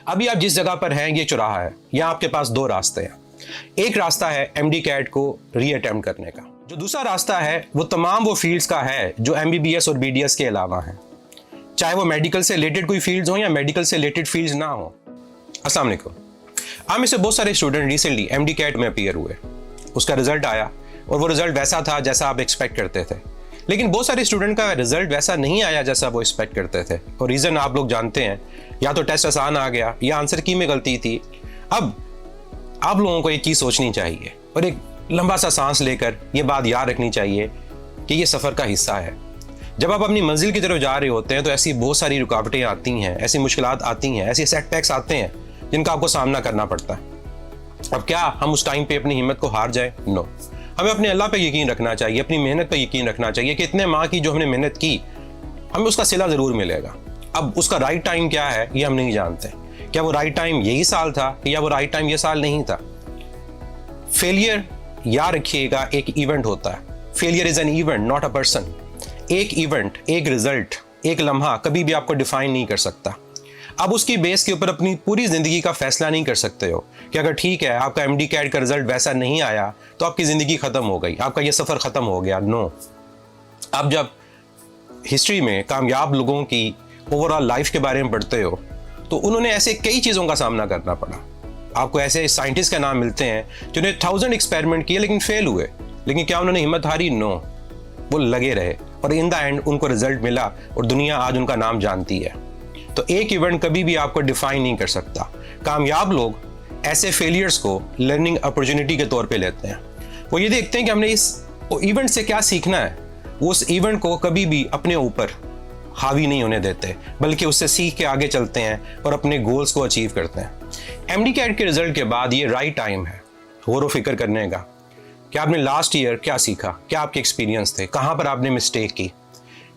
अभी आप जिस जगह पर हैं ये चौराहा है। यहाँ आपके पास दो रास्ते हैं। एक रास्ता है एमडी कैट को रीअटेम्प्ट करने का, जो दूसरा रास्ता है वो तमाम वो फील्ड्स का है जो एमबीबीएस और बीडीएस के अलावा हैं, चाहे वो मेडिकल से रिलेटेड कोई फील्ड्स हो या मेडिकल से रिलेटेड फील्ड्स ना हो। अस्सलाम वालेकुम। हम में से बहुत सारे स्टूडेंट रिसेंटली एमडी कैट में अपीयर हुए, उसका रिजल्ट आया और वो रिजल्ट वैसा था जैसा आप एक्सपेक्ट करते थे, लेकिन बहुत सारे स्टूडेंट का रिजल्ट वैसा नहीं आया जैसा वो एक्सपेक्ट करते थे। और रीज़न आप लोग जानते हैं, या तो टेस्ट आसान आ गया या आंसर की में गलती थी। अब आप लोगों को एक चीज़ सोचनी चाहिए और एक लंबा सा सांस लेकर ये बात याद रखनी चाहिए कि ये सफ़र का हिस्सा है। जब आप अपनी मंजिल की तरफ जा रहे होते हैं तो ऐसी बहुत सारी रुकावटें आती हैं, ऐसी मुश्किलात आती हैं, ऐसे सेटबैक्स आते हैं जिनका आपको सामना करना पड़ता है। अब क्या हम उस टाइम पे अपनी हिम्मत को हार जाए? नो, हमें अपने अल्लाह पे यकीन रखना चाहिए, अपनी मेहनत पे यकीन रखना चाहिए कि इतने माह की जो हमने मेहनत की हमें उसका सिला ज़रूर मिलेगा। अब उसका राइट टाइम क्या है ये हम नहीं जानते। क्या वो राइट टाइम यही साल था या वो राइट टाइम ये साल नहीं था? फेलियर याद रखिएगा एक इवेंट होता है। Failure is an event, not a person. एक इवेंट, एक रिजल्ट, एक लम्हा कभी भी आपको डिफाइन नहीं कर सकता। आप उसकी बेस के ऊपर अपनी पूरी ज़िंदगी का फैसला नहीं कर सकते हो कि अगर ठीक है आपका एमडी कैट का रिजल्ट वैसा नहीं आया तो आपकी ज़िंदगी ख़त्म हो गई, आपका ये सफ़र ख़त्म हो गया। नो, आप जब हिस्ट्री में कामयाब लोगों की ओवरऑल लाइफ के बारे में पढ़ते हो तो उन्होंने ऐसे कई चीज़ों का सामना करना पड़ा। आपको ऐसे साइंटिस्ट का नाम मिलते हैं जिन्होंने 1000 एक्सपेरिमेंट किए लेकिन फेल हुए, लेकिन क्या उन्होंने हिम्मत हारी? नो, वो लगे रहे और इन द एंड उनको रिजल्ट मिला और दुनिया आज उनका नाम जानती है। तो एक इवेंट कभी भी आपको डिफाइन नहीं कर सकता। कामयाब लोग ऐसे फेलियर्स को लर्निंग अपॉर्चुनिटी के तौर पे लेते हैं। वो ये देखते हैं कि हमने इस इवेंट से क्या सीखना है। वो उस इवेंट को कभी भी अपने ऊपर हावी नहीं होने देते, बल्कि उससे सीख के आगे चलते हैं और अपने गोल्स को अचीव करते हैं। एमडी कैट के रिजल्ट के बाद ये राइट टाइम है गौर व फिक्र करने का कि आपने लास्ट ईयर क्या सीखा, क्या आपके एक्सपीरियंस थे, कहाँ पर आपने मिस्टेक की।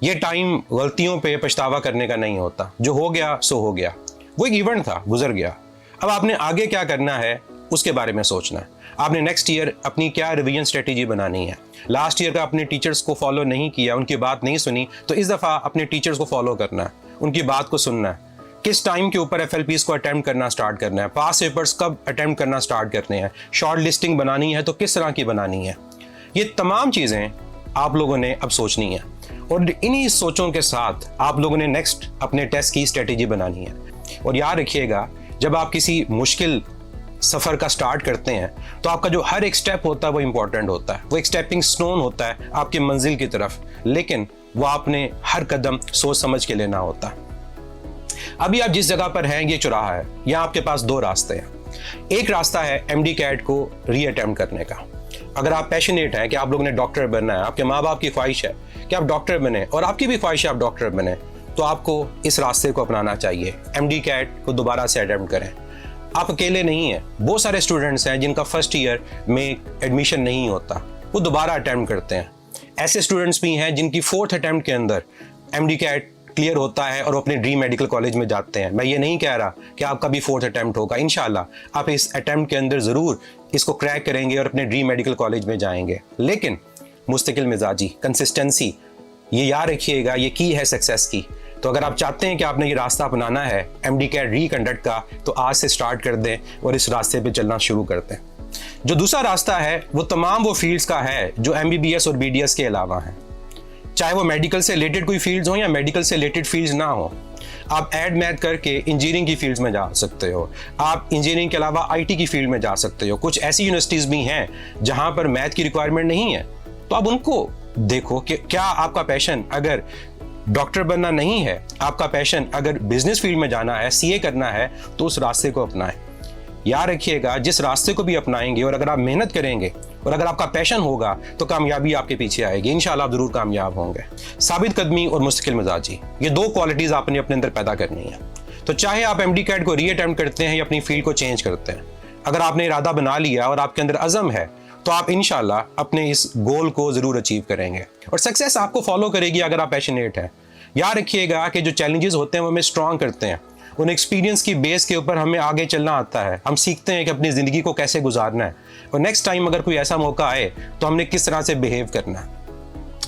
ये टाइम गलतियों पे पछतावा करने का नहीं होता। जो हो गया सो हो गया, वो एक इवेंट था, गुजर गया। अब आपने आगे क्या करना है उसके बारे में सोचना है। आपने नेक्स्ट ईयर अपनी क्या रिवीजन स्ट्रेटेजी बनानी है। लास्ट ईयर का अपने टीचर्स को फॉलो नहीं किया, उनकी बात नहीं सुनी, तो इस दफ़ा अपने टीचर्स को फॉलो करना है, उनकी बात को सुनना है। किस टाइम के ऊपर एफएलपीज़ को अटेम्प्ट करना स्टार्ट करना है, पास पेपर्स कब अटेम्प्ट करना स्टार्ट करने हैं, शॉर्ट लिस्टिंग बनानी है तो किस तरह की बनानी है। ये तमाम चीज़ें आप लोगों ने अब सोचनी है और इन्हीं सोचों के साथ आप लोगों ने नेक्स्ट अपने टेस्ट की स्ट्रेटेजी बनानी है। और याद रखिएगा, जब आप किसी मुश्किल सफ़र का स्टार्ट करते हैं तो आपका जो हर एक स्टेप होता है वो इम्पॉर्टेंट होता है, वो एक स्टेपिंग स्टोन होता है आपकी मंजिल की तरफ, लेकिन वो आपने हर कदम सोच समझ के लेना होता है। अभी आप जिस जगह पर हैं ये चौराहा है। यहाँ आपके पास दो रास्ते हैं। एक रास्ता है एमडी कैट को रीअटेम्प्ट करने का। अगर आप पैशनेट हैं कि आप लोगों ने डॉक्टर बनना है, आपके माँ बाप की ख्वाहिश है कि आप डॉक्टर बने और आपकी भी ख्वाहिश है आप डॉक्टर बने, तो आपको इस रास्ते को अपनाना चाहिए। एमडी कैट को दोबारा से अटेम्प्ट करें। आप अकेले नहीं हैं, बहुत सारे स्टूडेंट्स हैं जिनका फर्स्ट ईयर में एडमिशन नहीं होता, वो दोबारा अटेम्प्ट करते हैं। ऐसे स्टूडेंट्स भी हैं जिनकी 4th अटेम्प्ट के अंदर एमडी कैट क्लियर होता है और अपने ड्रीम मेडिकल कॉलेज में जाते हैं। मैं ये नहीं कह रहा कि आपका भी 4th अटेम्प्ट होगा, इंशाल्लाह आप इस अटेम्प्ट के अंदर ज़रूर इसको क्रैक करेंगे और अपने ड्रीम मेडिकल कॉलेज में जाएंगे। लेकिन मुस्तकिल मिजाजी, कंसिस्टेंसी, ये याद रखिएगा, ये की है सक्सेस की। तो अगर आप चाहते हैं कि आपने ये रास्ता अपनाना है एमडी कैट रीकंडक्ट का, तो आज से स्टार्ट कर दें और इस रास्ते पे चलना शुरू कर दें। जो दूसरा रास्ता है वो तमाम वो फील्ड्स का है जो एमबीबीएस और बीडीएस के अलावा हैं, चाहे वो मेडिकल से रिलेटेड कोई फील्ड्स हो या मेडिकल से रिलेटेड फील्ड्स ना हो। आप ऐड मैथ करके इंजीनियरिंग की फील्ड्स में जा सकते हो, आप इंजीनियरिंग के अलावा आईटी की फील्ड में जा सकते हो। कुछ ऐसी यूनिवर्सिटीज़ भी हैं जहाँ पर मैथ की रिक्वायरमेंट नहीं है, तो आप उनको देखो कि क्या आपका पैशन अगर डॉक्टर बनना नहीं है, आपका पैशन अगर बिजनेस फील्ड में जाना है, सीए करना है, तो उस रास्ते को अपनाएं। याद रखिएगा, जिस रास्ते को भी अपनाएंगे और अगर आप मेहनत करेंगे और अगर आपका पैशन होगा तो कामयाबी आपके पीछे आएगी। इंशाल्लाह आप जरूर कामयाब होंगे। साबित कदमी और मुस्तकिल मिजाजी, ये दो क्वालिटीज़ आपने अपने अंदर पैदा करनी है। तो चाहे आप एमडी कैट को रीअटेम्प्ट करते हैं या अपनी फील्ड को चेंज करते हैं, अगर आपने इरादा बना लिया और आपके अंदर अज़म है तो आप इंशाल्लाह अपने इस गोल को ज़रूर अचीव करेंगे और सक्सेस आपको फॉलो करेगी अगर आप पैशनेट हैं। याद रखिएगा कि जो चैलेंजेस होते हैं वो हमें स्ट्रॉन्ग करते हैं, उन एक्सपीरियंस की बेस के ऊपर हमें आगे चलना आता है। हम सीखते हैं कि अपनी ज़िंदगी को कैसे गुजारना है और नेक्स्ट टाइम अगर कोई ऐसा मौका आए तो हमने किस तरह से बिहेव करना है।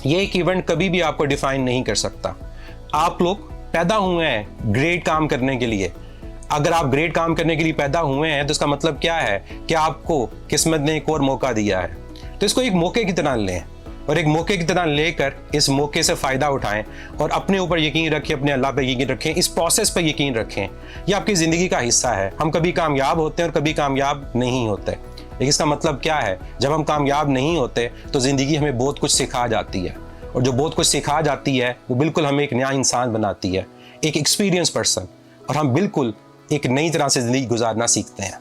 ये एक इवेंट कभी भी आपको डिफाइन नहीं कर सकता। आप लोग पैदा हुए हैं ग्रेट काम करने के लिए। अगर आप ग्रेट काम करने के लिए पैदा हुए हैं तो इसका मतलब क्या है कि आपको किस्मत ने एक और मौका दिया है। तो इसको एक मौके की तरह लें और एक मौके की तरह लेकर इस मौके से फ़ायदा उठाएं और अपने ऊपर यकीन रखें, अपने अल्लाह पे यकीन रखें, इस प्रोसेस पे यकीन रखें। ये आपकी ज़िंदगी का हिस्सा है। हम कभी कामयाब होते हैं और कभी कामयाब नहीं होते, लेकिन इसका मतलब क्या है, जब हम कामयाब नहीं होते तो ज़िंदगी हमें बहुत कुछ सिखा जाती है, और जो बहुत कुछ सिखा जाती है वो बिल्कुल हमें एक नया इंसान बनाती है, एक एक्सपीरियंस पर्सन, और हम बिल्कुल एक नई तरह से ज़िंदगी गुजारना सीखते हैं।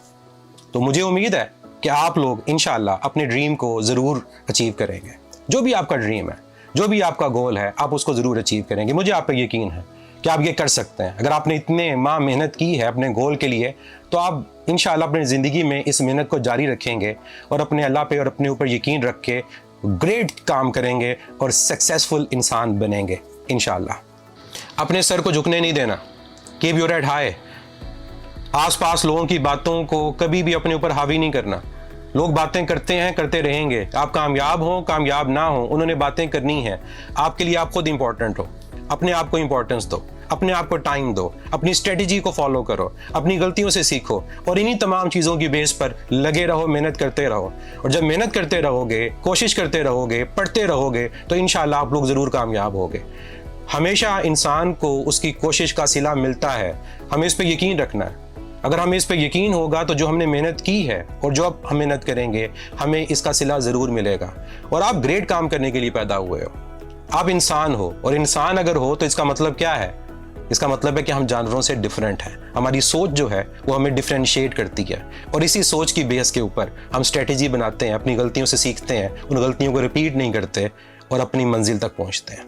तो मुझे उम्मीद है कि आप लोग इंशाअल्लाह अपने ड्रीम को ज़रूर अचीव करेंगे। जो भी आपका ड्रीम है, जो भी आपका गोल है, आप उसको ज़रूर अचीव करेंगे। मुझे आप पर यकीन है कि आप ये कर सकते हैं। अगर आपने इतने माह मेहनत की है अपने गोल के लिए, तो आप इंशाअल्लाह अपनी ज़िंदगी में इस मेहनत को जारी रखेंगे और अपने अल्लाह पे और अपने ऊपर यकीन रख के ग्रेट काम करेंगे और सक्सेसफुल इंसान बनेंगे इंशाअल्लाह। अपने सर को झुकने नहीं देना, कीप योर हेड हाई। आसपास लोगों की बातों को कभी भी अपने ऊपर हावी नहीं करना। लोग बातें करते हैं, करते रहेंगे। आप कामयाब हो, कामयाब ना हो, उन्होंने बातें करनी है। आपके लिए आप खुद इंपॉर्टेंट हो। अपने आप को इंपॉर्टेंस दो, अपने आप को टाइम दो, अपनी स्ट्रेटजी को फॉलो करो, अपनी गलतियों से सीखो और इन्हीं तमाम चीज़ों की बेस पर लगे रहो, मेहनत करते रहो। और जब मेहनत करते रहोगे, कोशिश करते रहोगे, पढ़ते रहोगे, तो इंशाअल्लाह आप लोग ज़रूर कामयाब होगे। हमेशा इंसान को उसकी कोशिश का सिला मिलता है। हमें इस पर यकीन रखना है। अगर हमें इस पर यकीन होगा तो जो हमने मेहनत की है और जो अब हम मेहनत करेंगे, हमें इसका सिला ज़रूर मिलेगा। और आप ग्रेट काम करने के लिए पैदा हुए हो। आप इंसान हो, और इंसान अगर हो तो इसका मतलब क्या है? इसका मतलब है कि हम जानवरों से डिफरेंट हैं। हमारी सोच जो है वो हमें डिफरेंशिएट करती है, और इसी सोच की बेस के ऊपर हम स्ट्रेटजी बनाते हैं, अपनी गलतियों से सीखते हैं, उन गलतियों को रिपीट नहीं करते और अपनी मंजिल तक पहुँचते हैं।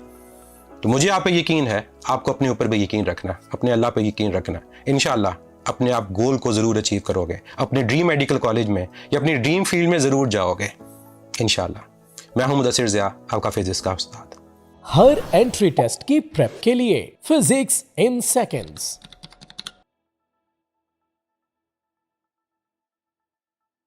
तो मुझे आप पे यकीन है, आपको अपने ऊपर भी यकीन रखना, अपने अल्लाह पे यकीन रखना। इंशाअल्लाह अपने आप गोल को ज़रूर अचीव करोगे, अपने ड्रीम मेडिकल कॉलेज में या अपनी ड्रीम फील्ड में ज़रूर जाओगे इंशाअल्लाह। मैं हूं मुदस्सिर ज़िया, आपका फिजिक्स का उस्ताद। हर एंट्री टेस्ट की प्रेप के लिए फिजिक्स इन सेकंड्स।